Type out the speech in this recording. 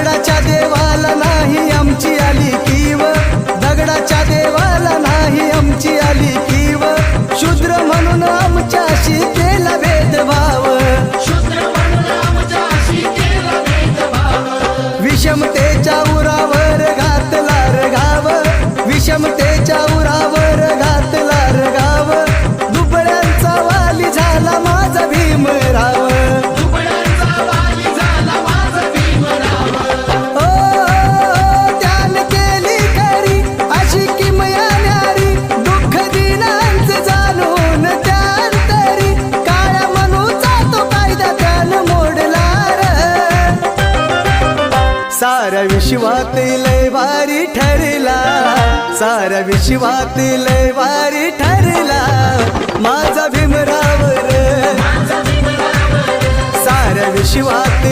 दगडाच्या देवाला नाही आमची आली कीव, दगडाच्या देवाला नाही आमची आली कीव, शूद्र म्हणून आमच्याशी केला भेदभाव, विषमतेच्या उरावर घातला रगाव, विषमतेच्या उरावर घातला रगाव, दुबळ्यांचा वाली झाला माझा भीमराव, ओ त्यान केली खरी अशी किमया न्यारी, दुःख दिनांचं जाणून त्यानंतरी, काळ्या मनूचा तो कायदा त्यान मोडला रे, साऱ्या विश्वात लय भारी ठरला, साऱ्या विश्वात लय भारी ठरला माझा भीमराव रे, साऱ्या विश्वात